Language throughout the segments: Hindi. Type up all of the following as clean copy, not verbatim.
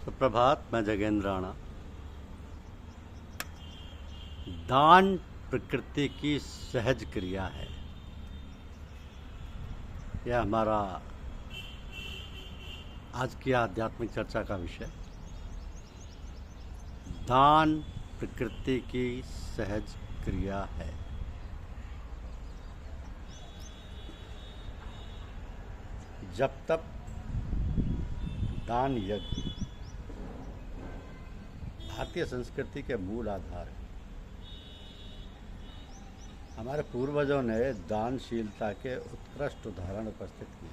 सुप्रभात। मैं जगेंद्र राणा। दान प्रकृति की सहज क्रिया है। यह हमारा आज की आध्यात्मिक चर्चा का विषय। दान प्रकृति की सहज क्रिया है। जब तक दान यज्ञ भारतीय संस्कृति के मूल आधार है। हमारे पूर्वजों ने दानशीलता के उत्कृष्ट उदाहरण उपस्थित किए।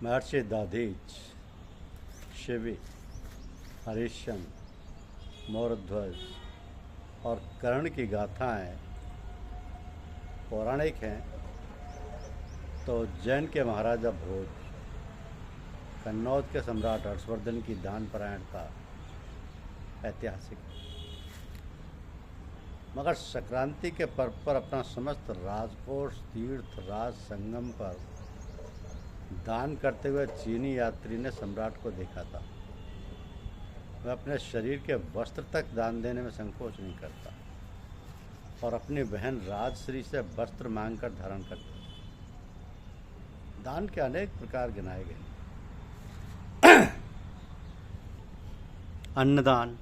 महर्षि दधीच, शिवी, हरिश्चंद्र, मौरध्वज और कर्ण की गाथाएं पौराणिक हैं, तो उज्जैन के महाराजा भोज, कन्नौज के सम्राट हर्षवर्धन की दान परायणता ऐतिहासिक है। मगर संक्रांति के पर्व पर अपना समस्त राजकोष तीर्थ राज संगम पर दान करते हुए चीनी यात्री ने सम्राट को देखा था। वह अपने शरीर के वस्त्र तक दान देने में संकोच नहीं करता और अपनी बहन राजश्री से वस्त्र मांगकर धारण करता। दान के अनेक प्रकार गिनाए गए। अन्नदान,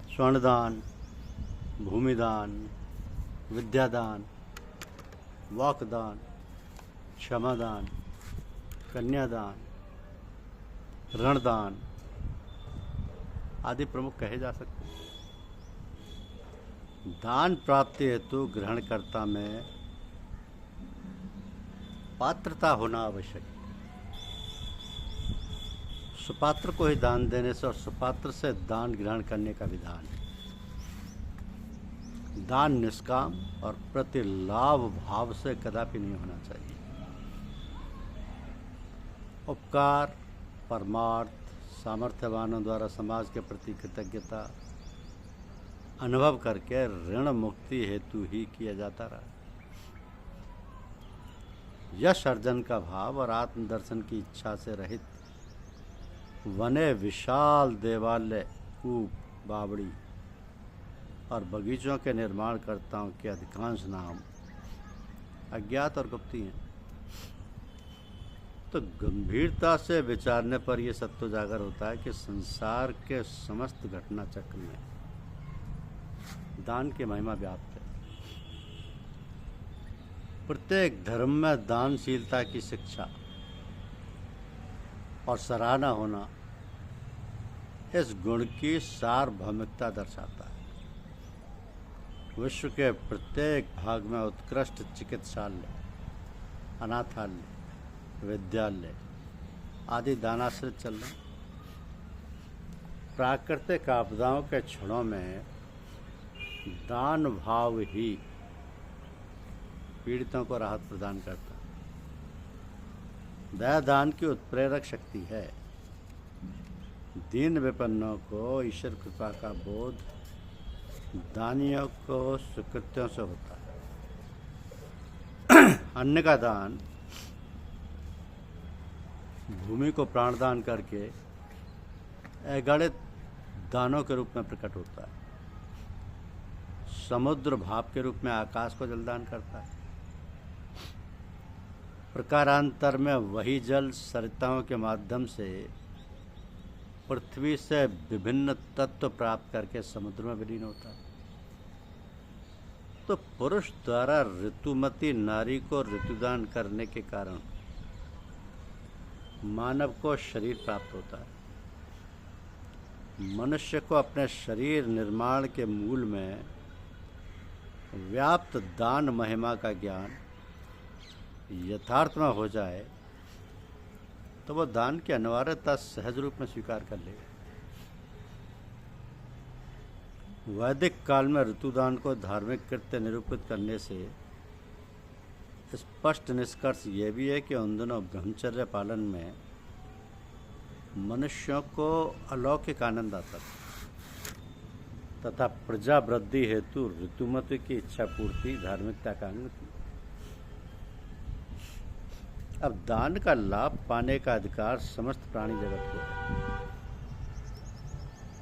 स्वर्णदान, भूमिदान, विद्यादान, वाक्दान, क्षमादान, कन्यादान, ऋणदान आदि प्रमुख कहे जा सकते हैं। दान प्राप्ति हेतु ग्रहणकर्ता में पात्रता होना आवश्यक है। सुपात्र को ही दान देने से और सुपात्र से दान ग्रहण करने का विधान है। दान निष्काम और प्रतिलाभ भाव से कदापि नहीं होना चाहिए। उपकार, परमार्थ, सामर्थ्यवानों द्वारा समाज के प्रति कृतज्ञता अनुभव करके ऋण मुक्ति हेतु ही किया जाता रहा। यश अर्जन का भाव और आत्मदर्शन की इच्छा से रहित वने विशाल देवालय, कूप, बावड़ी और बगीचों के निर्माणकर्ताओं के अधिकांश नाम अज्ञात और गुप्ती हैं। तो गंभीरता से विचारने पर यह सत्य उजागर होता है कि संसार के समस्त घटना चक्र में दान की महिमा व्याप्त है। प्रत्येक धर्म में दानशीलता की शिक्षा और सराहना होना इस गुण की सार्वभौमिकता दर्शाता है। विश्व के प्रत्येक भाग में उत्कृष्ट चिकित्सालय, अनाथालय, विद्यालय आदि दानाश्रित चल रहे। प्राकृतिक आपदाओं के क्षणों में दान भाव ही पीड़ितों को राहत प्रदान करता है। दया दान की उत्प्रेरक शक्ति है। दीन विपन्नों को ईश्वर कृपा का बोध दानियों को सुकृत्यों से होता है। अन्न का दान भूमि को प्राणदान करके अगणित दानों के रूप में प्रकट होता है। समुद्र भाप के रूप में आकाश को जलदान करता है। प्रकारांतर में वही जल सरिताओं के माध्यम से पृथ्वी से विभिन्न तत्व प्राप्त करके समुद्र में विलीन होता है। तो पुरुष द्वारा ऋतुमती नारी को ऋतुदान करने के कारण मानव को शरीर प्राप्त होता है। मनुष्य को अपने शरीर निर्माण के मूल में व्याप्त दान महिमा का ज्ञान यथार्थ में हो जाए तो वह दान की अनिवार्यता सहज रूप में स्वीकार कर लेगा। वैदिक काल में ऋतुदान को धार्मिक कृत्य निरूपित करने से स्पष्ट निष्कर्ष ये भी है कि उन दिनों ब्रह्मचर्य पालन में मनुष्यों को अलौकिक आनंद आता था तथा प्रजा वृद्धि हेतु ऋतुमती की इच्छा पूर्ति धार्मिकता का अंग थी। अब दान का लाभ पाने का अधिकार समस्त प्राणी जगत को है।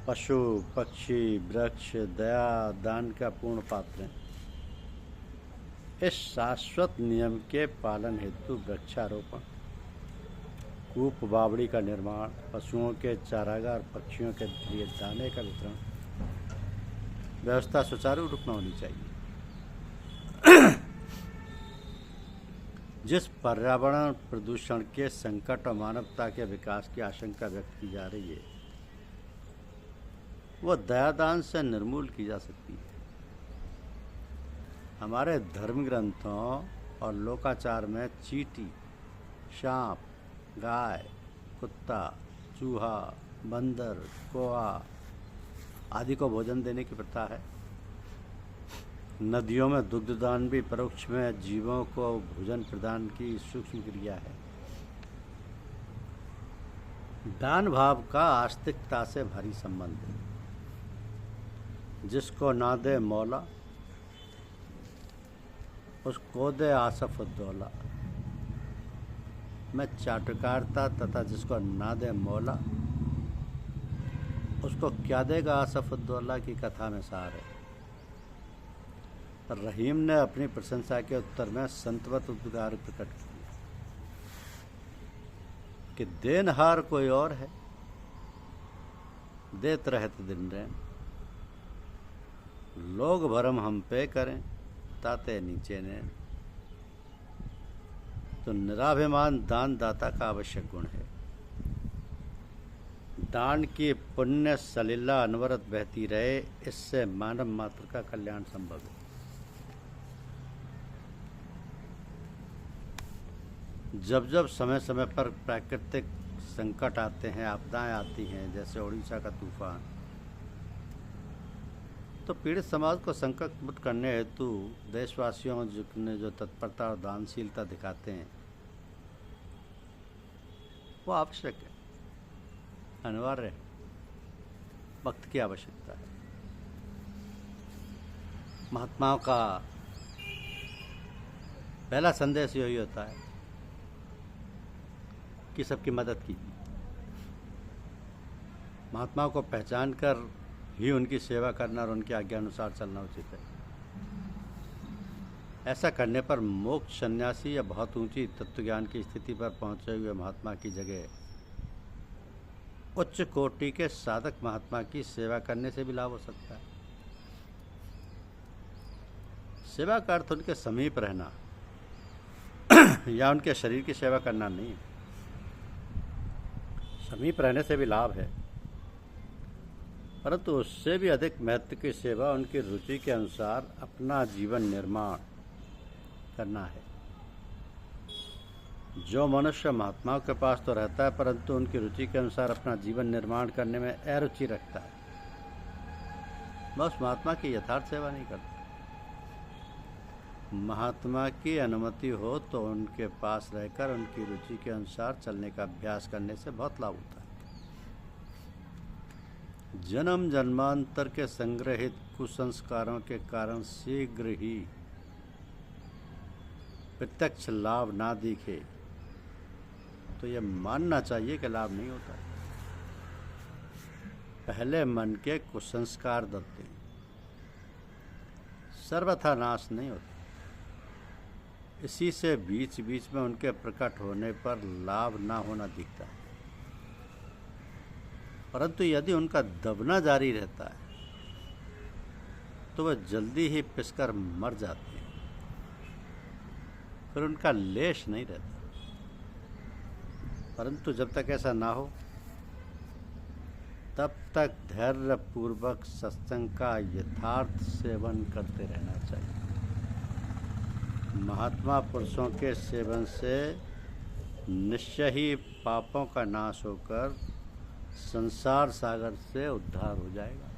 पशु पक्षी वृक्ष दया दान का पूर्ण पात्र हैं। इस शाश्वत नियम के पालन हेतु वृक्षारोपण, कूप बावड़ी का निर्माण, पशुओं के चारागार, पक्षियों के लिए दाने का वितरण व्यवस्था सुचारू रूप में होनी चाहिए। जिस पर्यावरण प्रदूषण के संकट और मानवता के विकास की आशंका व्यक्त की जा रही है वो दयादान से निर्मूल की जा सकती है। हमारे धर्म ग्रंथों और लोकाचार में चींटी, सांप, गाय, कुत्ता, चूहा, बंदर, कौआ आदि को भोजन देने की प्रथा है। नदियों में दुग्धदान भी परोक्ष में जीवों को भोजन प्रदान की सूक्ष्म क्रिया है। दान भाव का आस्तिकता से भारी संबंध है। जिसको ना दे मौला उसको दे आसफ उद्दौला। मैं चाटुकारिता तथा जिसको ना दे मौला उसको क्या देगा आसफ उद्दौला की कथा में सार है। रहीम ने अपनी प्रशंसा के उत्तर में संतवत उद्गार प्रकट किया कि देनहार कोई और है, देत रहत दिन रैन। लोग भरम हम पे करें ताते नीचे ने। तो निराभिमान दान दाता का आवश्यक गुण है। दान की पुण्य सलीला अनवरत बहती रहे, इससे मानव मात्र का कल्याण संभव है। जब जब समय समय पर प्राकृतिक संकट आते हैं, आपदाएं आती हैं, जैसे उड़ीसा का तूफान, तो पीड़ित समाज को संकट मुक्त करने हेतु देशवासियों ने जो तत्परता और दानशीलता दिखाते हैं वो आवश्यक है, अनिवार्य है, वक्त की आवश्यकता है। महात्माओं का पहला संदेश यही होता है कि सबकी मदद कीजिए। महात्माओं को पहचान कर ही उनकी सेवा करना और उनकी आज्ञा अनुसार चलना उचित है। ऐसा करने पर मोक्ष सन्यासी या बहुत ऊंची तत्वज्ञान की स्थिति पर पहुंचे हुए महात्मा की जगह उच्च कोटि के साधक महात्मा की सेवा करने से भी लाभ हो सकता है। सेवा का अर्थ उनके समीप रहना या उनके शरीर की सेवा करना नहीं है। समीप रहने से भी लाभ है, परंतु उससे भी अधिक महत्व की सेवा उनकी रुचि के अनुसार अपना जीवन निर्माण करना है। जो मनुष्य महात्माओं के पास तो रहता है परंतु उनकी रुचि के अनुसार अपना जीवन निर्माण करने में अरुचि रखता है, वह उस महात्मा की यथार्थ सेवा नहीं करता। महात्मा की अनुमति हो तो उनके पास रहकर उनकी रुचि के अनुसार चलने का अभ्यास करने से बहुत लाभ होता है। जन्म जन्मांतर के संग्रहित कुसंस्कारों के कारण शीघ्र ही प्रत्यक्ष लाभ ना दिखे तो यह मानना चाहिए कि लाभ नहीं होता। पहले मन के कुसंस्कार दबते हैं, सर्वथा नाश नहीं होते। इसी से बीच बीच में उनके प्रकट होने पर लाभ ना होना दिखता है, परंतु यदि उनका दबना जारी रहता है तो वह जल्दी ही पिसकर मर जाते हैं, फिर उनका लेश नहीं रहता। परंतु जब तक ऐसा ना हो तब तक धैर्य पूर्वक सत्संग का यथार्थ सेवन करते रहना चाहिए। महात्मा पुरुषों के सेवन से निश्चय ही पापों का नाश होकर संसार सागर से उद्धार हो जाएगा।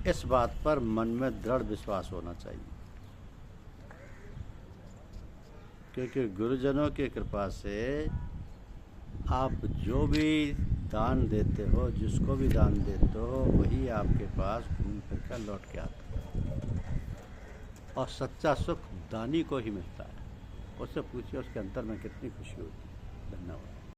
इस बात पर मन में दृढ़ विश्वास होना चाहिए, क्योंकि गुरुजनों की कृपा से आप जो भी दान देते हो, जिसको भी दान देते हो, वही आपके पास घूम फिर कर लौट के आता है और सच्चा सुख दानी को ही मिलता है। उससे पूछिए उसके अंतर में कितनी खुशी होती है।